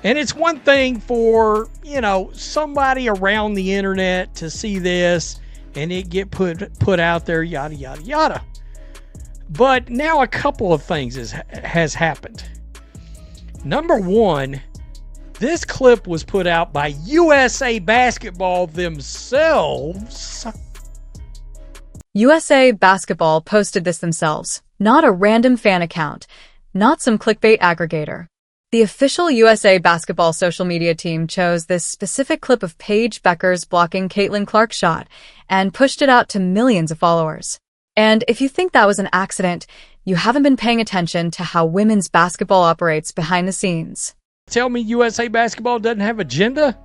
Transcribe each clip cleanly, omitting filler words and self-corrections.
And it's one thing for, somebody around the internet to see this and it get put out there, yada, yada, yada. But now a couple of things has happened. Number one, this clip was put out by USA Basketball themselves. USA Basketball posted this themselves, not a random fan account, not some clickbait aggregator. The official USA Basketball social media team chose this specific clip of Paige Bueckers blocking Caitlin Clark's shot and pushed it out to millions of followers. And if you think that was an accident, you haven't been paying attention to how women's basketball operates behind the scenes. Tell me USA Basketball doesn't have agenda?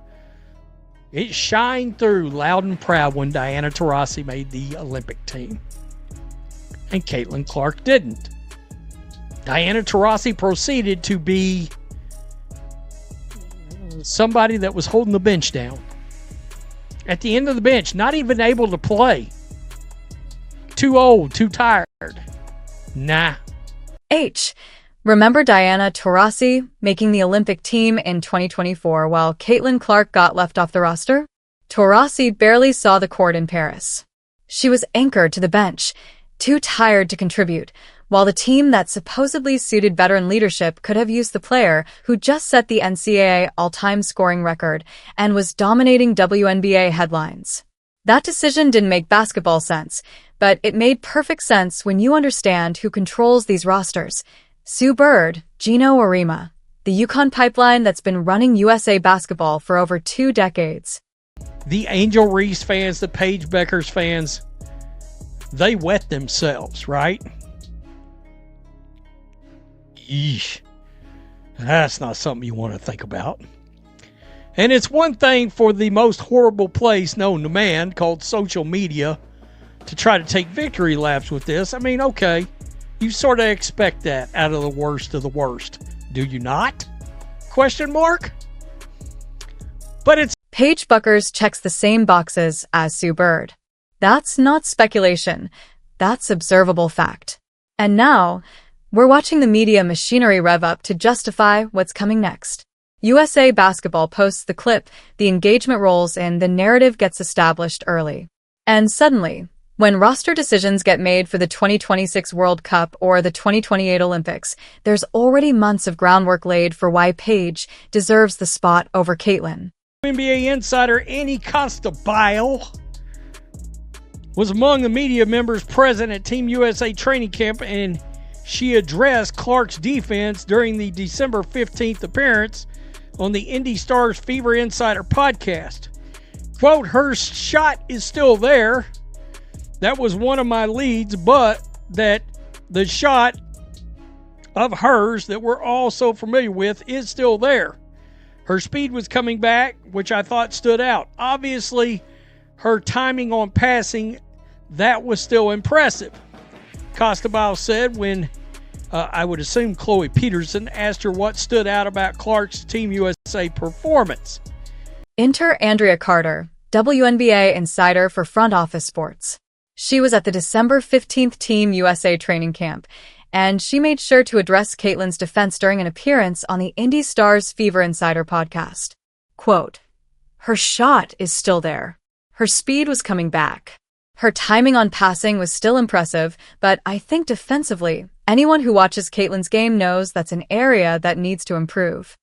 It shined through loud and proud when Diana Taurasi made the Olympic team. And Caitlin Clark didn't. Diana Taurasi proceeded to be somebody that was holding the bench down. At the end of the bench, not even able to play. Too old, too tired. Nah. Remember Diana Taurasi making the Olympic team in 2024 while Caitlin Clark got left off the roster? Taurasi barely saw the court in Paris. She was anchored to the bench, too tired to contribute, while the team that supposedly suited veteran leadership could have used the player who just set the NCAA all-time scoring record and was dominating WNBA headlines. That decision didn't make basketball sense, but it made perfect sense when you understand who controls these rosters. Sue Bird, Gino Arima, the Yukon pipeline that's been running USA Basketball for over 2 decades. The Angel Reese fans, the Paige Bueckers fans, they wet themselves, right? Yeesh. That's not something you want to think about. And it's one thing for the most horrible place known to man, called social media, to try to take victory laps with this. I mean, okay, you sort of expect that out of the worst. Do you not? Question mark? But it's Paige Bueckers checks the same boxes as Sue Bird. That's not speculation. That's observable fact. And now, we're watching the media machinery rev up to justify what's coming next. USA Basketball posts the clip, the engagement rolls in, the narrative gets established early. And suddenly, when roster decisions get made for the 2026 World Cup or the 2028 Olympics, there's already months of groundwork laid for why Paige deserves the spot over Caitlin. WNBA insider Annie Costabile was among the media members present at Team USA training camp, and she addressed Clark's defense during the December 15th appearance on the Indy Stars Fever Insider podcast. Quote, "Her shot is still there. That was one of my leads, but that the shot of hers that we're all so familiar with is still there. Her speed was coming back, which I thought stood out. Obviously, her timing on passing, that was still impressive." Costabile said when I would assume Chloe Peterson asked her what stood out about Clark's Team USA performance. Enter Andrea Carter, WNBA insider for Front Office Sports. She was at the December 15th Team USA training camp, and she made sure to address Caitlin's defense during an appearance on the Indy Stars Fever Insider podcast. Quote, "Her shot is still there. Her speed was coming back. Her timing on passing was still impressive, but I think defensively, anyone who watches Caitlin's game knows that's an area that needs to improve.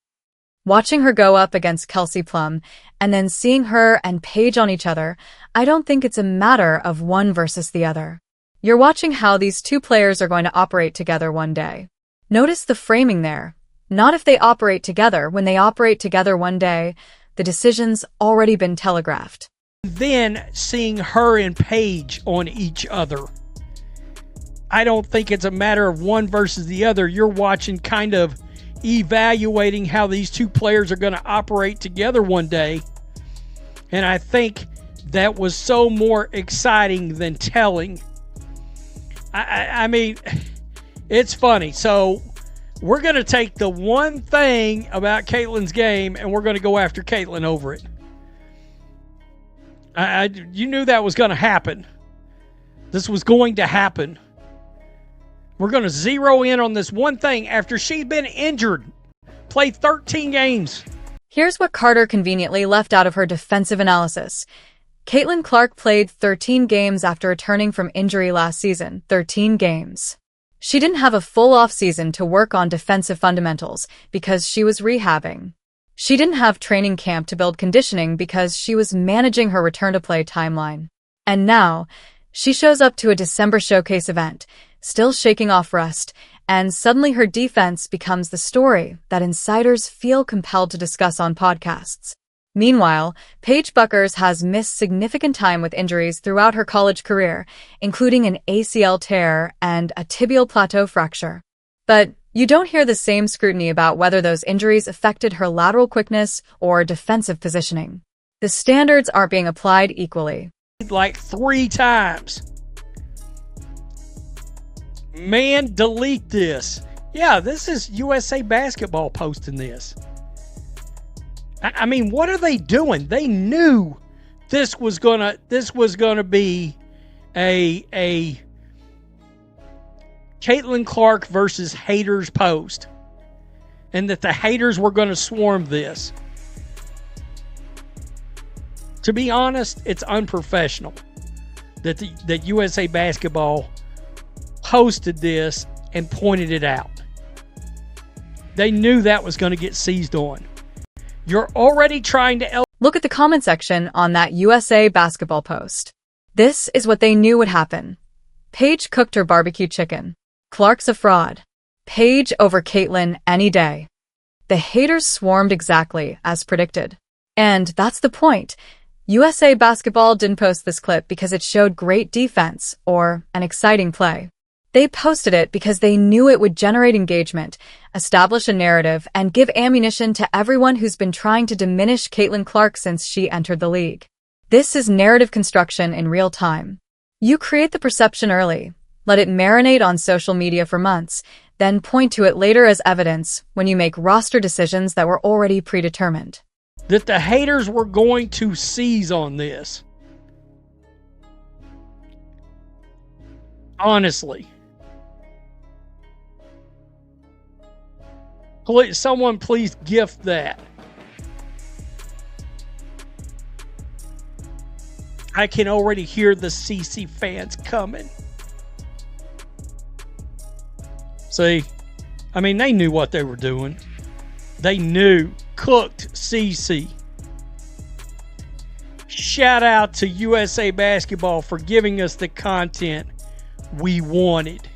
Watching her go up against Kelsey Plum and then seeing her and Paige on each other, I don't think it's a matter of one versus the other. You're watching how these two players are going to operate together one day. Notice the framing there. Not if they operate together. When they operate together one day, the decision's already been telegraphed." Then seeing her and Paige on each other. I don't think it's a matter of one versus the other. You're watching, kind of evaluating how these two players are going to operate together one day. And I think that was so more exciting than telling. I mean, it's funny. So we're going to take the one thing about Caitlin's game and we're going to go after Caitlin over it. You knew that was going to happen. This was going to happen. We're going to zero in on this one thing after she's been injured play 13 games. Here's what Carter conveniently left out of her defensive analysis. Caitlin Clark played 13 games after returning from injury last season. 13 games. She didn't have a full off-season to work on defensive fundamentals because she was rehabbing. She didn't have training camp to build conditioning because she was managing her return-to-play timeline. And now, she shows up to a December showcase event, still shaking off rust, and suddenly her defense becomes the story that insiders feel compelled to discuss on podcasts. Meanwhile, Paige Bueckers has missed significant time with injuries throughout her college career, including an ACL tear and a tibial plateau fracture. But you don't hear the same scrutiny about whether those injuries affected her lateral quickness or defensive positioning. The standards aren't being applied equally. Like 3 times. Man, delete this. Yeah, this is USA Basketball posting this. I mean, what are they doing? They knew this was gonna be a Caitlin Clark versus haters post, and that the haters were going to swarm this. To be honest, it's unprofessional that USA Basketball posted this and pointed it out. They knew that was going to get seized on. You're already trying to... Look at the comment section on that USA Basketball post. This is what they knew would happen. Paige cooked her barbecue chicken. Clark's a fraud. Paige over Caitlin any day. The haters swarmed exactly as predicted. And that's the point. USA Basketball didn't post this clip because it showed great defense or an exciting play. They posted it because they knew it would generate engagement, establish a narrative, and give ammunition to everyone who's been trying to diminish Caitlin Clark since she entered the league. This is narrative construction in real time. You create the perception early, let it marinate on social media for months, then point to it later as evidence when you make roster decisions that were already predetermined. That the haters were going to seize on this. Honestly. Please, someone please gift that. I can already hear the CC fans coming. See, I mean, they knew what they were doing. They knew. Cooked CC. Shout out to USA Basketball for giving us the content we wanted.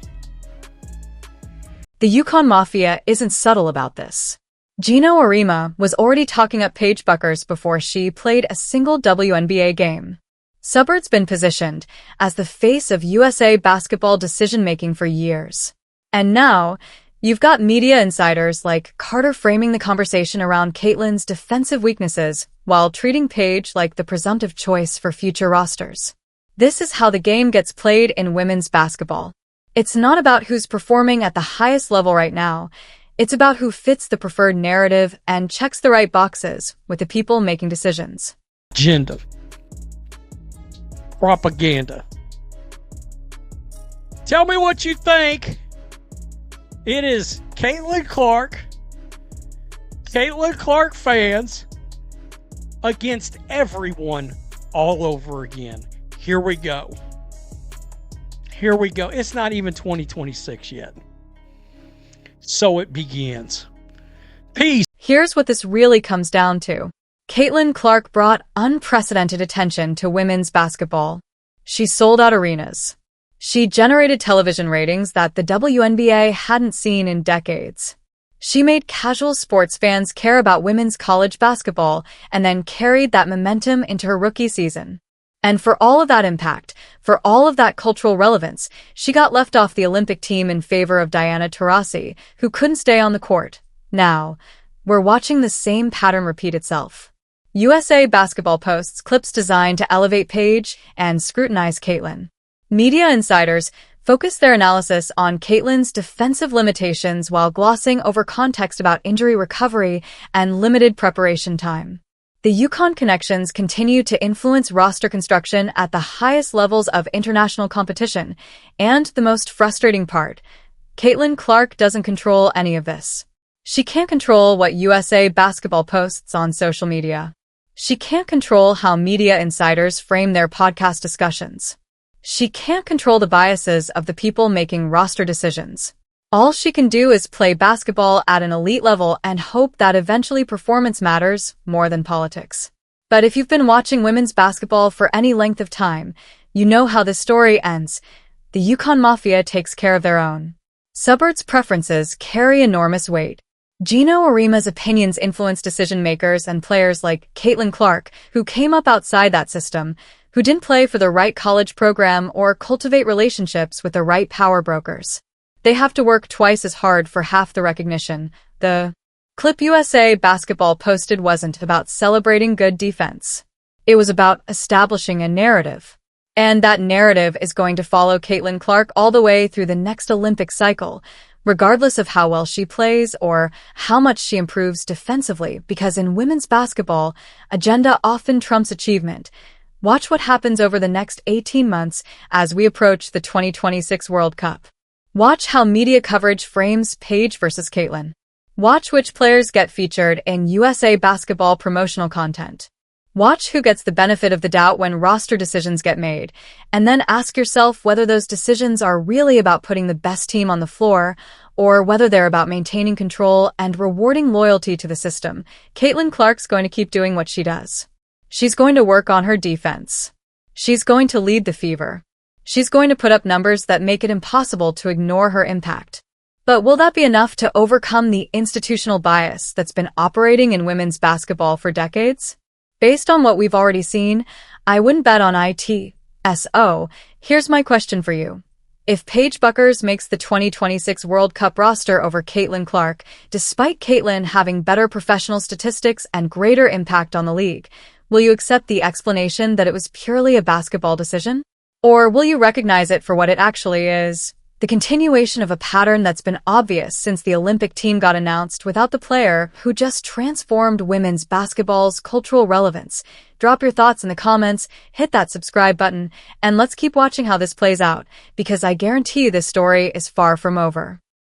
The Yukon Mafia isn't subtle about this. Gino Arima was already talking up Paige Bueckers before she played a single WNBA game. Subird's been positioned as the face of USA Basketball decision-making for years. And now, you've got media insiders like Carter framing the conversation around Caitlin's defensive weaknesses while treating Paige like the presumptive choice for future rosters. This is how the game gets played in women's basketball. It's not about who's performing at the highest level right now. It's about who fits the preferred narrative and checks the right boxes with the people making decisions. Agenda. Propaganda. Tell me what you think. It is Caitlin Clark fans against everyone all over again. Here we go. It's not even 2026 yet. So it begins. Peace. Here's what this really comes down to. Caitlin Clark brought unprecedented attention to women's basketball. She sold out arenas. She generated television ratings that the WNBA hadn't seen in decades. She made casual sports fans care about women's college basketball and then carried that momentum into her rookie season. And for all of that impact, for all of that cultural relevance, she got left off the Olympic team in favor of Diana Taurasi, who couldn't stay on the court. Now, we're watching the same pattern repeat itself. USA Basketball posts clips designed to elevate Paige and scrutinize Caitlin. Media insiders focus their analysis on Caitlin's defensive limitations while glossing over context about injury recovery and limited preparation time. The Yukon connections continue to influence roster construction at the highest levels of international competition, and the most frustrating part, Caitlin Clark doesn't control any of this. She can't control what USA Basketball posts on social media. She can't control how media insiders frame their podcast discussions. She can't control the biases of the people making roster decisions. All she can do is play basketball at an elite level and hope that eventually performance matters more than politics. But if you've been watching women's basketball for any length of time, you know how this story ends. The Yukon Mafia takes care of their own. Suburbs' preferences carry enormous weight. Gino Arima's opinions influence decision-makers and players like Caitlin Clark, who came up outside that system, who didn't play for the right college program or cultivate relationships with the right power brokers. They have to work twice as hard for half the recognition. The clip USA Basketball posted wasn't about celebrating good defense. It was about establishing a narrative. And that narrative is going to follow Caitlin Clark all the way through the next Olympic cycle, regardless of how well she plays or how much she improves defensively, because in women's basketball, agenda often trumps achievement. Watch what happens over the next 18 months as we approach the 2026 World Cup. Watch how media coverage frames Paige versus Caitlin. Watch which players get featured in USA Basketball promotional content. Watch who gets the benefit of the doubt when roster decisions get made, and then ask yourself whether those decisions are really about putting the best team on the floor or whether they're about maintaining control and rewarding loyalty to the system. Caitlin Clark's going to keep doing what she does. She's going to work on her defense. She's going to lead the fever. She's going to put up numbers that make it impossible to ignore her impact. But will that be enough to overcome the institutional bias that's been operating in women's basketball for decades? Based on what we've already seen, I wouldn't bet on it. So, here's my question for you. If Paige Bueckers makes the 2026 World Cup roster over Caitlin Clark, despite Caitlin having better professional statistics and greater impact on the league, will you accept the explanation that it was purely a basketball decision? Or will you recognize it for what it actually is? The continuation of a pattern that's been obvious since the Olympic team got announced without the player who just transformed women's basketball's cultural relevance. Drop your thoughts in the comments, hit that subscribe button, and let's keep watching how this plays out, because I guarantee this story is far from over.